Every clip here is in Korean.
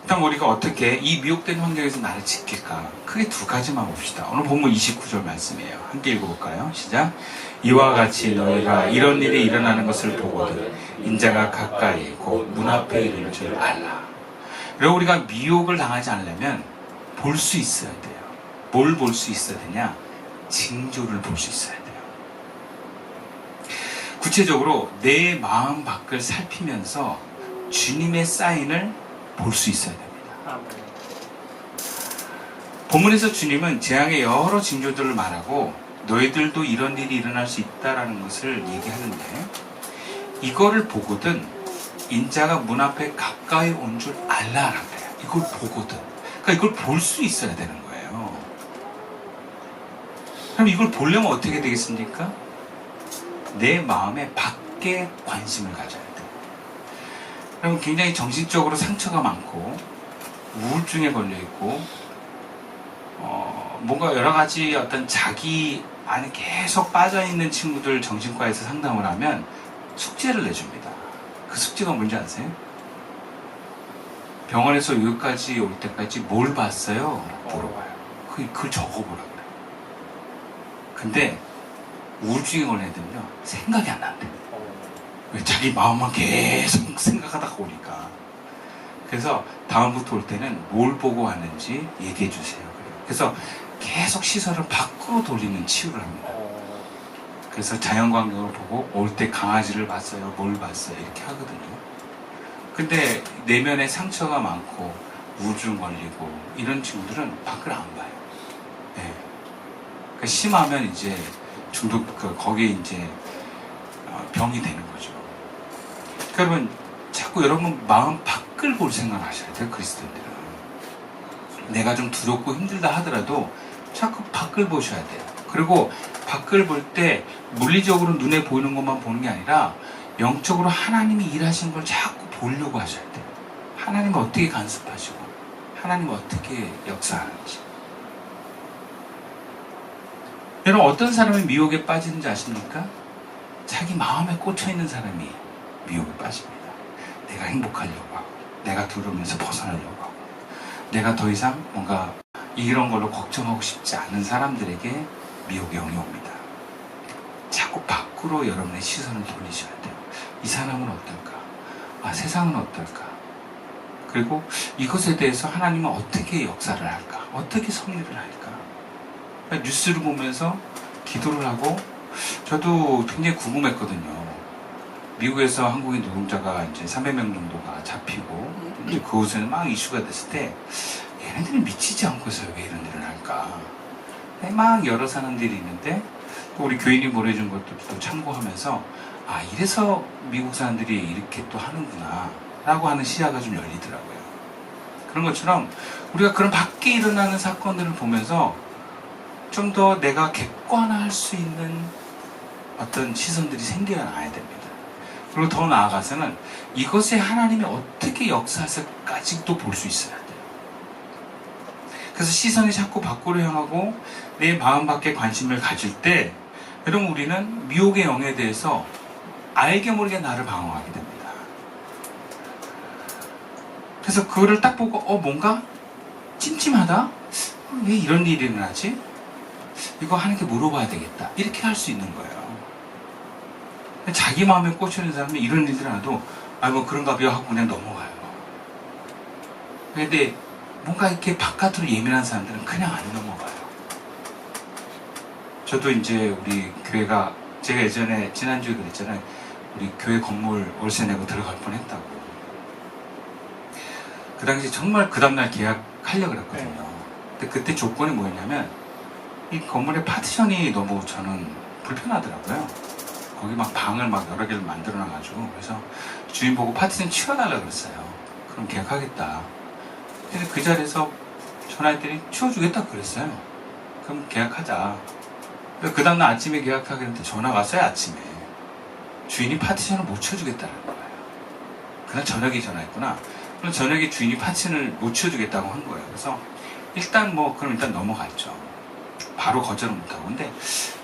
그럼 우리가 어떻게 이 미혹된 환경에서 나를 지킬까? 크게 두 가지만 봅시다. 오늘 본문 29절 말씀이에요. 함께 읽어볼까요? 시작. 이와 같이 너희가 이런 일이 일어나는 것을 보거든 인자가 가까이 곧 문 앞에 이를 줄 알라. 그리고 우리가 미혹을 당하지 않으려면 볼 수 있어야 돼요. 뭘 볼 수 있어야 되냐? 징조를 볼 수 있어야 돼요. 구체적으로 내 마음 밖을 살피면서 주님의 사인을 볼 수 있어야 됩니다. 본문에서 주님은 재앙의 여러 징조들을 말하고 너희들도 이런 일이 일어날 수 있다는 것을 얘기하는데 이거를 보거든 인자가 문 앞에 가까이 온 줄 알라라고 해요. 이걸 보거든. 그러니까 이걸 볼 수 있어야 되는 거예요. 그럼 이걸 보려면 어떻게 되겠습니까? 내 마음의 밖에 관심을 가져야 돼요. 그럼 굉장히 정신적으로 상처가 많고 우울증에 걸려있고 뭔가 여러 가지 어떤 자기 안에 계속 빠져있는 친구들 정신과에서 상담을 하면 숙제를 내줍니다. 그 숙제가 뭔지 아세요? 병원에서 여기까지 올 때까지 뭘 봤어요? 물어봐요. 그걸 적어보라 그래요. 근데 우울증에 걸린 애들은요 생각이 안 난대요. 자기 마음만 계속 생각하다가 오니까. 그래서 다음부터 올 때는 뭘 보고 왔는지 얘기해 주세요. 그래서 계속 시선을 밖으로 돌리는 치유를 합니다. 그래서 자연광경을 보고 올 때 강아지를 봤어요, 뭘 봤어요 이렇게 하거든요. 근데 내면에 상처가 많고 우울증 걸리고 이런 친구들은 밖을 안 봐요. 네. 그러니까 심하면 이제 중독 거기에 이제 병이 되는 거죠. 그러면 자꾸 여러분 마음 밖을 볼 생각을 하셔야 돼요. 그리스도인들은 내가 좀 두렵고 힘들다 하더라도 자꾸 밖을 보셔야 돼요. 그리고 밖을 볼 때 물리적으로 눈에 보이는 것만 보는 게 아니라 영적으로 하나님이 일하신 걸 자꾸 보려고 하셔야 돼요. 하나님은 어떻게 간섭하시고 하나님은 어떻게 역사하는지. 여러분 어떤 사람이 미혹에 빠지는지 아십니까? 자기 마음에 꽂혀있는 사람이 미혹에 빠집니다. 내가 행복하려고 하고 내가 두려움에서 벗어나려고 하고 내가 더 이상 뭔가 이런 걸로 걱정하고 싶지 않은 사람들에게 미혹의 영이 옵니다. 자꾸 밖으로 여러분의 시선을 돌리셔야 돼요. 이 사람은 어떨까? 세상은 어떨까? 그리고 이것에 대해서 하나님은 어떻게 역사를 할까? 어떻게 섭리를 할까? 그러니까 뉴스를 보면서 기도를 하고 저도 굉장히 궁금했거든요. 미국에서 한국인 노동자가 이제 300명 정도가 잡히고 이제 그곳에는 막 이슈가 됐을 때 얘네들이 미치지 않고서 왜 이런 일을 할까? 막 여러 사람들이 있는데 또 우리 교인이 보내준 것도 또 참고하면서 이래서 미국 사람들이 이렇게 또 하는구나 라고 하는 시야가 좀 열리더라고요. 그런 것처럼 우리가 그런 밖에 일어나는 사건들을 보면서 좀 더 내가 객관화할 수 있는 어떤 시선들이 생겨나야 됩니다. 그리고 더 나아가서는 이것에 하나님이 어떻게 역사할까지도 볼 수 있어야 돼요. 그래서 시선이 자꾸 밖으로 향하고 내 마음 밖에 관심을 가질 때 여러분 우리는 미혹의 영에 대해서 알게 모르게 나를 방어하게 됩니다. 그래서 그거를 딱 보고 뭔가 찜찜하다? 왜 이런 일이 일어나지? 이거 하나님께 물어봐야 되겠다. 이렇게 할 수 있는 거예요. 자기 마음에 꽂혀있는 사람이 이런 일들 하도 뭐 그런가 봐요 하고 그냥 넘어가요. 근데 뭔가 이렇게 바깥으로 예민한 사람들은 그냥 안 넘어가요. 저도 이제 우리 교회가 제가 예전에 지난주에 그랬잖아요. 우리 교회 건물 월세 내고 들어갈 뻔했다고. 그 당시 정말 그 다음날 계약하려고 그랬거든요. 근데 그때 조건이 뭐였냐면 이 건물의 파티션이 너무 저는 불편하더라고요. 거기 막 방을 막 여러 개를 만들어 놔가지고 그래서 주인 보고 파티션 치워달라고 그랬어요. 그럼 계약하겠다. 근데 그 자리에서 전화했더니 치워주겠다 그랬어요. 그럼 계약하자. 그 다음날 아침에 계약하기로 했는데 전화가 왔어요. 아침에 주인이 파티션을 못 치워주겠다는 거예요. 그날 저녁에 전화했구나. 그럼 저녁에 주인이 파티션을 못 치워주겠다고 한 거예요. 그래서 일단 그럼 일단 넘어갔죠. 바로 거절은 못하고. 근데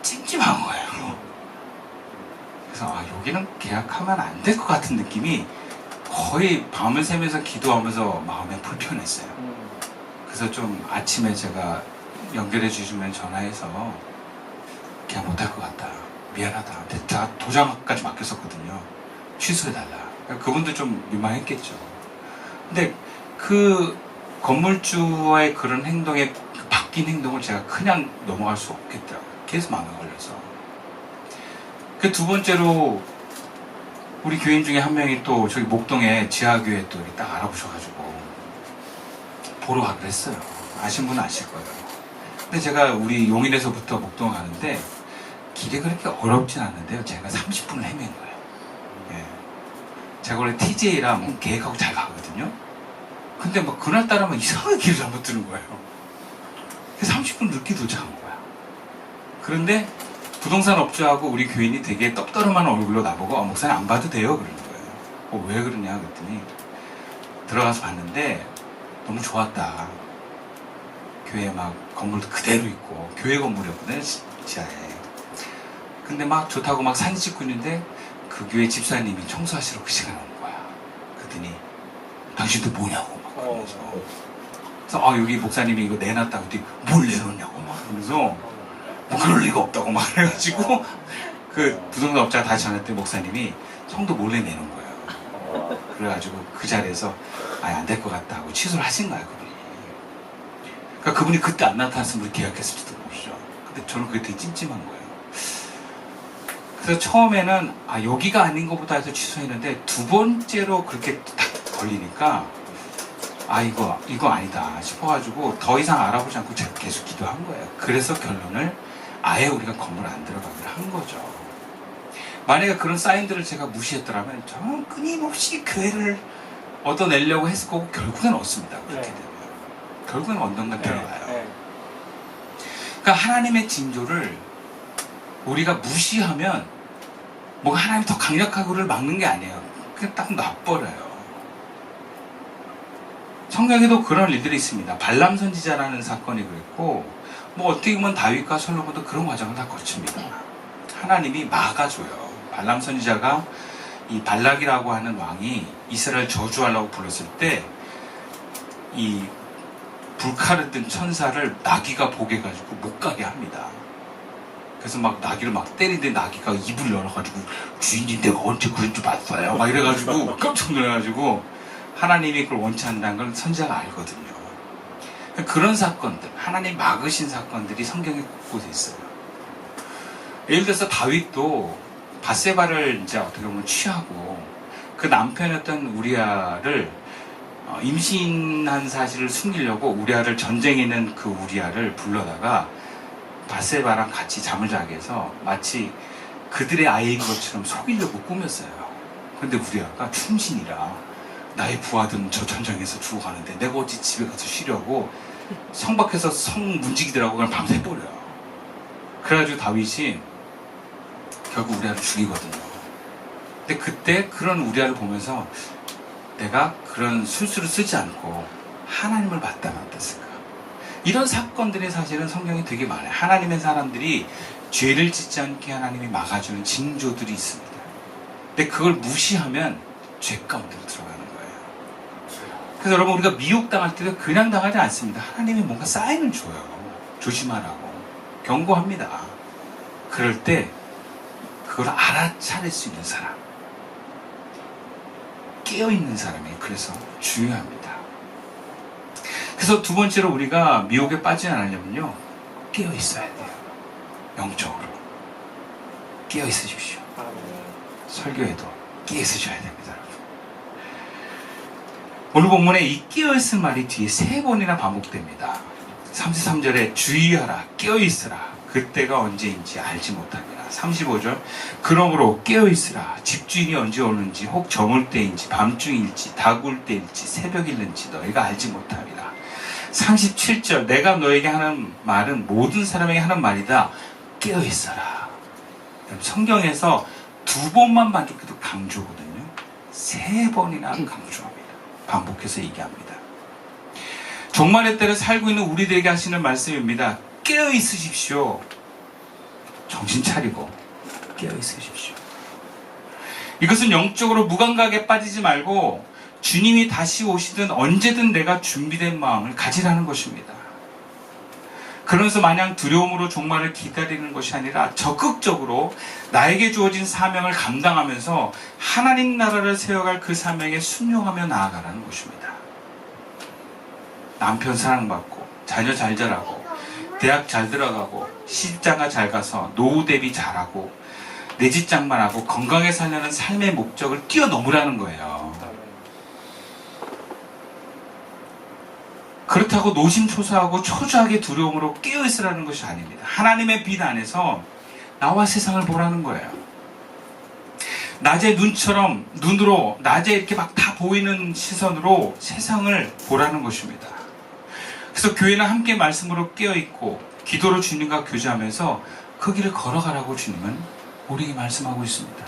찜찜한 거예요. 그래서 여기는 계약하면 안 될 것 같은 느낌이 거의 밤을 새면서 기도하면서 마음이 불편했어요. 그래서 좀 아침에 제가 연결해 주시면 전화해서 그냥 못할 것 같다, 미안하다, 다 도장까지 맡겼었거든요. 취소해달라. 그분도 좀 민망했겠죠. 근데 그 건물주와의 그런 행동에, 바뀐 행동을 제가 그냥 넘어갈 수 없겠더라고요. 계속 마음에 걸려서. 그 두 번째로 우리 교인 중에 한 명이 또 저기 목동에 지하교회 또 이렇게 딱 알아보셔가지고 보러 가기로 했어요. 아신 분은 아실 거예요. 근데 제가 우리 용인에서부터 목동 가는데 길이 그렇게 어렵진 않는데요. 제가 30분을 헤맨 거예요. 예. 제가 원래 TJ라 뭐 계획하고 잘 가거든요. 근데 막 그날따라 막 이상하게 길을 잘못 드는 거예요. 30분 늦게 도착한 거야. 그런데 부동산 업주하고 우리 교인이 되게 떡더름한 얼굴로 나보고 목사님 안 봐도 돼요? 그러는 거예요. 왜 그러냐 그랬더니 들어가서 봤는데 너무 좋았다. 교회 막 건물도 그대로 있고, 교회 건물이었거든요, 지하에. 근데 막 좋다고 막 사진 찍고 있는데 그 교회 집사님이 청소하시러 그 시간에 온 거야. 그랬더니 당신도 뭐냐고 막 그러면서. 그래서 여기 목사님이 이거 내놨다고 했더니 뭘 내놓냐고 막 그러면서 뭐 그럴 리가 없다고 막 그래가지고 그 부동산 업자가 다시 전화했더니 목사님이 성도 몰래 내놓은 거예요. 그래가지고 그 자리에서 안 될 것 같다 하고 취소를 하신 거야, 그분이. 그러니까 그분이 그때 안 나타났으면 우리 계약했을지도 모르죠. 근데 저는 그게 되게 찜찜한 거예요. 그래서 처음에는 여기가 아닌 것보다 해서 취소했는데 두 번째로 그렇게 딱 걸리니까 이거 아니다 싶어가지고 더 이상 알아보지 않고 제가 계속 기도한 거예요. 그래서 결론을 아예 우리가 건물 안 들어가기로 한 거죠. 만약에 그런 사인들을 제가 무시했더라면 저는 끊임없이 교회를 얻어내려고 했을 거고 결국엔 얻습니다. 그렇게 되면 결국엔 언젠가 들어가요. 그러니까 하나님의 징조를 우리가 무시하면 뭐가 하나님 더 강력하고를 막는 게 아니에요. 그냥 딱 놔버려요. 성경에도 그런 일들이 있습니다. 발람 선지자라는 사건이 그랬고, 뭐 어떻게 보면 다윗과 솔로몬도 그런 과정을 다 거칩니다. 하나님이 막아줘요. 발람 선지자가 이 발락이라고 하는 왕이 이스라엘 저주하려고 불렀을 때 이 불칼을 든 천사를 나귀가 보게 가지고 못 가게 합니다. 그래서 막 나귀를 막 때리는데 나귀가 입을 열어가지고 주인님 내가 언제 그런 줄 봤어요 막 이래가지고 깜짝 놀라가지고 하나님이 그걸 원치 않는다는 걸 선지자가 알거든요. 그런 사건들, 하나님 막으신 사건들이 성경에 곳곳에 있어요. 예를 들어서 다윗도 밧세바를 이제 어떻게 보면 취하고 그 남편이었던 우리아를 임신한 사실을 숨기려고 우리아를 전쟁에 있는 그 우리아를 불러다가 밧세바랑 같이 잠을 자게 해서 마치 그들의 아이인 것처럼 속이려고 꾸몄어요. 그런데 우리아가 충신이라 나의 부하들은 저 전쟁에서 죽어가는데 내가 어찌 집에 가서 쉬려고 성 밖에서 성 문지기들하고 그냥 밤새 버려요. 그래가지고 다윗이 결국 우리아를 죽이거든요. 근데 그때 그런 우리아를 보면서 내가 그런 술수를 쓰지 않고 하나님을 받다면 어땠을까? 이런 사건들이 사실은 성경에 되게 많아요. 하나님의 사람들이 죄를 짓지 않게 하나님이 막아주는 징조들이 있습니다. 근데 그걸 무시하면 죄 가운데로 들어가는 거예요. 그래서 여러분 우리가 미혹당할 때도 그냥 당하지 않습니다. 하나님이 뭔가 사인을 줘요. 조심하라고 경고합니다. 그럴 때 그걸 알아차릴 수 있는 사람, 깨어있는 사람이 그래서 중요합니다. 그래서 두 번째로 우리가 미혹에 빠지지 않으려면요, 깨어있어야 돼요. 영적으로 깨어있으십시오. 설교에도 깨어있으셔야 됩니다. 오늘 본문에 이 깨어있을 말이 뒤에 3번이나 반복됩니다. 33절에 주의하라, 깨어있으라, 그때가 언제인지 알지 못합니다. 35절, 그러므로 깨어있으라, 집주인이 언제 오는지, 혹 저물 때인지 밤중일지 다구울 때일지 새벽일는지 너희가 알지 못합니다. 37절, 내가 너에게 하는 말은 모든 사람에게 하는 말이다, 깨어있어라. 성경에서 2번만 만족해도 강조거든요. 3번이나 강조합니다. 반복해서 얘기합니다. 종말의 때를 살고 있는 우리들에게 하시는 말씀입니다. 깨어 있으십시오. 정신 차리고 깨어 있으십시오. 이것은 영적으로 무감각에 빠지지 말고 주님이 다시 오시든 언제든 내가 준비된 마음을 가지라는 것입니다. 그러면서 마냥 두려움으로 종말을 기다리는 것이 아니라 적극적으로 나에게 주어진 사명을 감당하면서 하나님 나라를 세워갈 그 사명에 순종하며 나아가라는 것입니다. 남편 사랑받고 자녀 잘 자라고 대학 잘 들어가고 시집장가 잘 가서 노후 대비 잘하고 내 집 장만하고 건강하게 살려는 삶의 목적을 뛰어넘으라는 거예요. 그렇다고 노심초사하고 초조하게 두려움으로 깨어있으라는 것이 아닙니다. 하나님의 빛 안에서 나와 세상을 보라는 거예요. 낮에 눈으로 낮에 이렇게 막 다 보이는 시선으로 세상을 보라는 것입니다. 그래서 교회는 함께 말씀으로 깨어있고 기도로 주님과 교제하면서 그 길을 걸어가라고 주님은 우리에게 말씀하고 있습니다.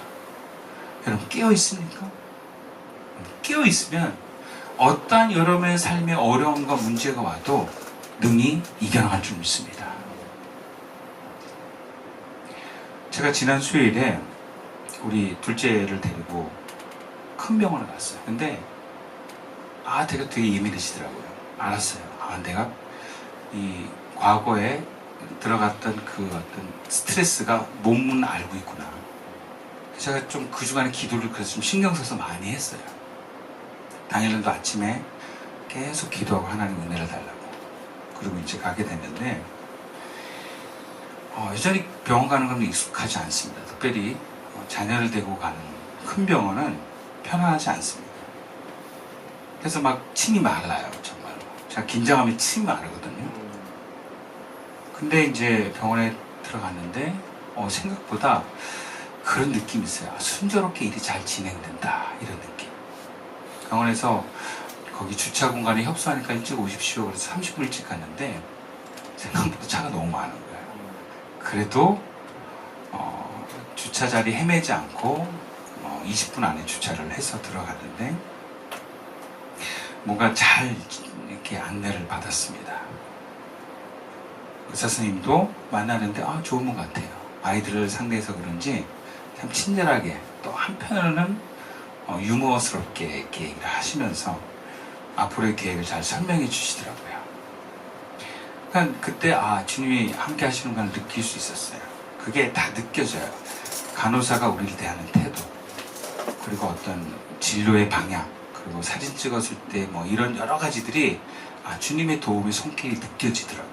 여러분 깨어있습니까? 깨어있으면 어떠한 여러분의 삶의 어려움과 문제가 와도 능히 이겨나갈 줄 믿습니다. 제가 지난 수요일에 우리 둘째를 데리고 큰 병원을 갔어요. 근데 제가 되게 예민해지더라고요. 알았어요. 내가 이 과거에 들어갔던 그 어떤 스트레스가 몸은 알고 있구나. 제가 좀 그 주간에 기도를 그래서 좀 신경 써서 많이 했어요. 당일날도 아침에 계속 기도하고 하나님 은혜를 달라고. 그리고 이제 가게 됐는데 여전히 병원 가는 건 익숙하지 않습니다. 특별히 자녀를 데리고 가는 큰 병원은 편안하지 않습니다. 그래서 막 침이 말라요. 정말로. 제가 긴장하면 침이 마르거든요. 근데 이제 병원에 들어갔는데 생각보다 그런 느낌이 있어요. 순조롭게 일이 잘 진행된다. 이런 느낌. 병원에서 거기 주차 공간에 협소하니까 일찍 오십시오. 그래서 30분 일찍 갔는데 생각보다 차가 너무 많은 거예요. 그래도 주차 자리 헤매지 않고 20분 안에 주차를 해서 들어갔는데 뭔가 잘 이렇게 안내를 받았습니다. 의사 선생님도 만나는데 좋은 분 같아요. 아이들을 상대해서 그런지 참 친절하게 또 한편으로는 유머스럽게 이렇게 얘기를 하시면서 앞으로의 계획을 잘 설명해 주시더라고요. 그러니까 그때 주님이 함께 하시는 걸 느낄 수 있었어요. 그게 다 느껴져요. 간호사가 우리를 대하는 태도, 그리고 어떤 진료의 방향, 그리고 사진 찍었을 때 뭐 이런 여러 가지들이 주님의 도움의 손길이 느껴지더라고요.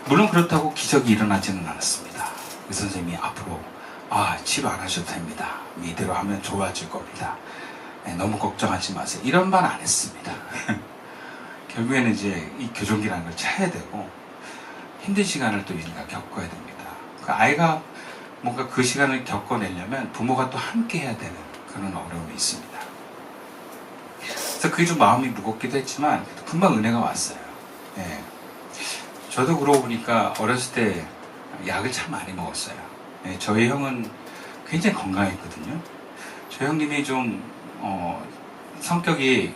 물론 그렇다고 기적이 일어나지는 않았습니다. 그 선생님이 앞으로 치료 안 하셔도 됩니다. 이대로 하면 좋아질 겁니다. 너무 걱정하지 마세요. 이런 말 안 했습니다. 결국에는 이제 이 교정기라는 걸 차야 되고 힘든 시간을 또 우리가 겪어야 됩니다. 그 아이가 뭔가 그 시간을 겪어내려면 부모가 또 함께 해야 되는 그런 어려움이 있습니다. 그래서 그게 좀 마음이 무겁기도 했지만 금방 은혜가 왔어요. 저도 그러고 보니까 어렸을 때 약을 참 많이 먹었어요. 저희 형은 굉장히 건강했거든요. 저희 형님이 좀 성격이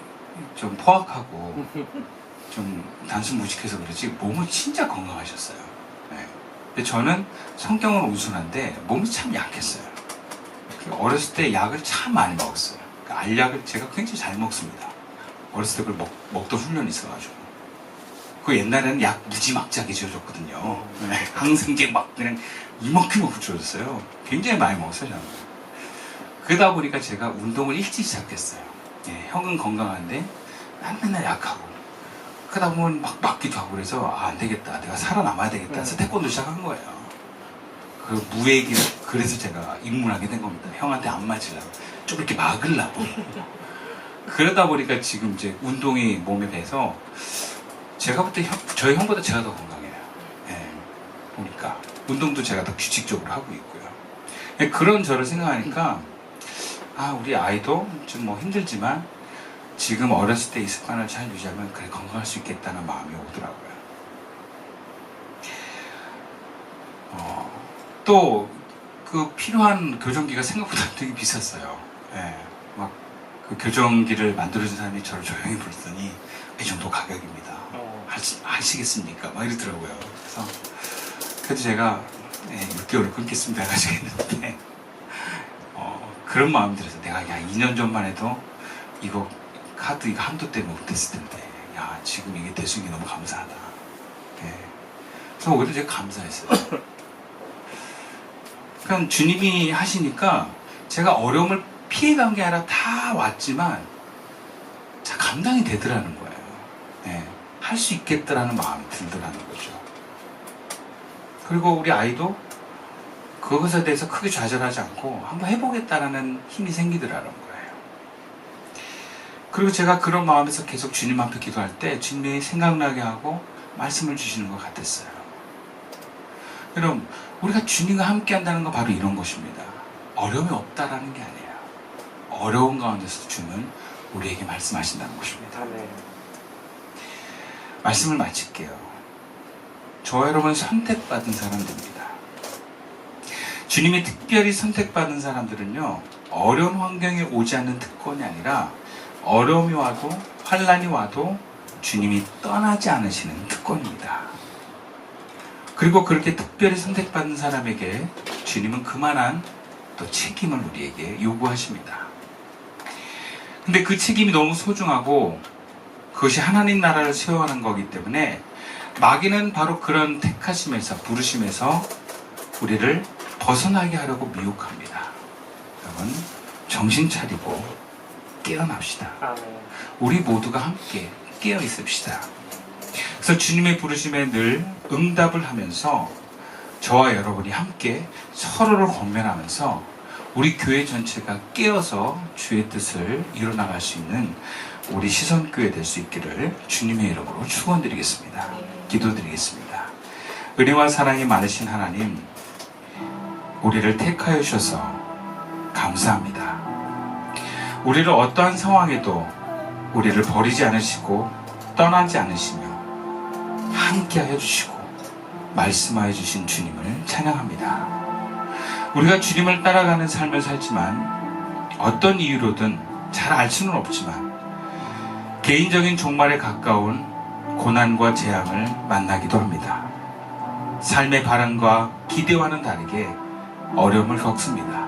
좀 포악하고 좀 단순무직해서 그렇지 몸은 진짜 건강하셨어요. 근데 저는 성격은 온순한데 몸이 참 약했어요. 어렸을 때 약을 참 많이 먹었어요. 알약을 제가 굉장히 잘 먹습니다. 어렸을 때 그걸 먹던 훈련이 있어가지고. 그 옛날에는 약 무지막지하게 지어줬거든요. 항생제 막 그냥 이만큼 지어줬어요. 굉장히 많이 먹었어요, 저는. 그러다 보니까 제가 운동을 일찍 시작했어요. 형은 건강한데 난 맨날 약하고. 그러다 보면 막 맞기도 하고 그래서 안 되겠다. 내가 살아남아야 되겠다 해서 태권도 시작한 거예요. 그 무예기를 그래서 제가 입문하게 된 겁니다. 형한테 안 맞으려고. 좀 이렇게 막으려고. 그러다 보니까 지금 이제 운동이 몸에 배서 제가 볼 때 저희 형보다 제가 더 건강해요. 보니까 운동도 제가 더 규칙적으로 하고 있고요. 그런 저를 생각하니까 우리 아이도 좀 뭐 힘들지만 지금 어렸을 때 이 습관을 잘 유지하면 그래 건강할 수 있겠다는 마음이 오더라고요. 또 그 필요한 교정기가 생각보다 되게 비쌌어요. 막 그 교정기를 만들어준 사람이 저를 조용히 부르더니 이 정도 가격입니다. 하시겠습니까? 막 이러더라고요. 그래서 제가 6개월을 끊겠습니다. 하시겠는데 그런 마음이 들어서 내가 야 2년 전만 해도 이거 카드 이거 한도 때문에 못했을 텐데 야 지금 이게 되신 게 너무 감사하다. 예. 그래서 오히려 제가 감사했어요. 그러니까 주님이 하시니까 제가 어려움을 피해간 게 아니라 다 왔지만 자 감당이 되더라는 거예요. 예. 할 수 있겠다라는 마음이 들더라는 거죠. 그리고 우리 아이도 그것에 대해서 크게 좌절하지 않고 한번 해보겠다라는 힘이 생기더라는 거예요. 그리고 제가 그런 마음에서 계속 주님 앞에 기도할 때 주님이 생각나게 하고 말씀을 주시는 것 같았어요. 여러분, 우리가 주님과 함께 한다는 건 바로 이런 것입니다. 어려움이 없다라는 게 아니에요. 어려운 가운데서 주는 우리에게 말씀하신다는 것입니다. 말씀을 마칠게요. 저와 여러분은 선택받은 사람들입니다. 주님이 특별히 선택받은 사람들은요, 어려운 환경에 오지 않는 특권이 아니라 어려움이 와도 환난이 와도 주님이 떠나지 않으시는 특권입니다. 그리고 그렇게 특별히 선택받은 사람에게 주님은 그만한 또 책임을 우리에게 요구하십니다. 근데 그 책임이 너무 소중하고 그것이 하나님 나라를 세워가는 거기 때문에 마귀는 바로 그런 택하심에서 부르심에서 우리를 벗어나게 하려고 미혹합니다. 여러분 정신 차리고 깨어납시다. 우리 모두가 함께 깨어 있읍시다. 그래서 주님의 부르심에 늘 응답을 하면서 저와 여러분이 함께 서로를 권면하면서 우리 교회 전체가 깨어서 주의 뜻을 이뤄나갈 수 있는 우리 시선교회 될 수 있기를 주님의 이름으로 축원드리겠습니다. 기도드리겠습니다. 은혜와 사랑이 많으신 하나님, 우리를 택하여 주셔서 감사합니다. 우리를 어떠한 상황에도 우리를 버리지 않으시고 떠나지 않으시며 함께하여 주시고 말씀하여 주신 주님을 찬양합니다. 우리가 주님을 따라가는 삶을 살지만 어떤 이유로든 잘 알 수는 없지만 개인적인 종말에 가까운 고난과 재앙을 만나기도 합니다. 삶의 바람과 기대와는 다르게 어려움을 겪습니다.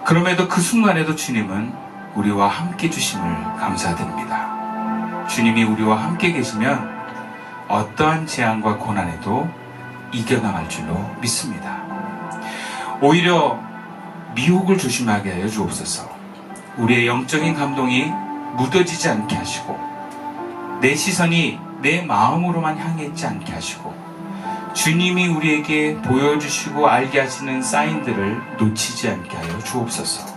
그럼에도 그 순간에도 주님은 우리와 함께 주심을 감사드립니다. 주님이 우리와 함께 계시면 어떠한 재앙과 고난에도 이겨나갈 줄로 믿습니다. 오히려 미혹을 조심하게 하여 주옵소서. 우리의 영적인 감동이 묻어지지 않게 하시고 내 시선이 내 마음으로만 향해 있지 않게 하시고 주님이 우리에게 보여주시고 알게 하시는 사인들을 놓치지 않게 하여 주옵소서.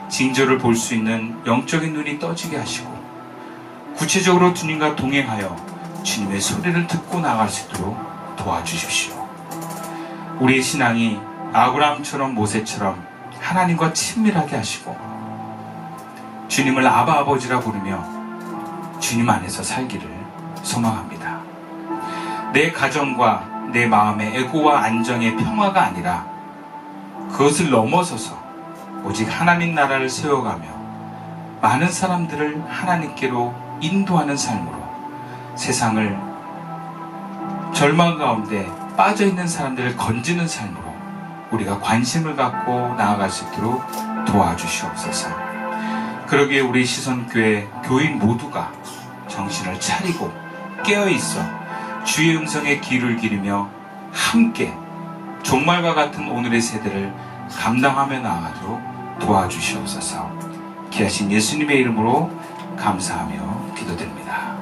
징조를 볼 수 있는 영적인 눈이 떠지게 하시고 구체적으로 주님과 동행하여 주님의 소리를 듣고 나갈 수 있도록 도와주십시오. 우리의 신앙이 아브라함처럼 모세처럼 하나님과 친밀하게 하시고 주님을 아바 아버지라 부르며 주님 안에서 살기를 소망합니다. 내 가정과 내 마음의 애고와 안정의 평화가 아니라 그것을 넘어서서 오직 하나님 나라를 세워가며 많은 사람들을 하나님께로 인도하는 삶으로 세상을 절망 가운데 빠져있는 사람들을 건지는 삶으로 우리가 관심을 갖고 나아갈 수 있도록 도와주시옵소서. 그러기에 우리 시선교회 교인 모두가 정신을 차리고 깨어있어 주의 음성에 귀를 기르며 함께 종말과 같은 오늘의 세대를 감당하며 나아가도록 도와주시옵소서. 귀하신 예수님의 이름으로 감사하며 기도드립니다.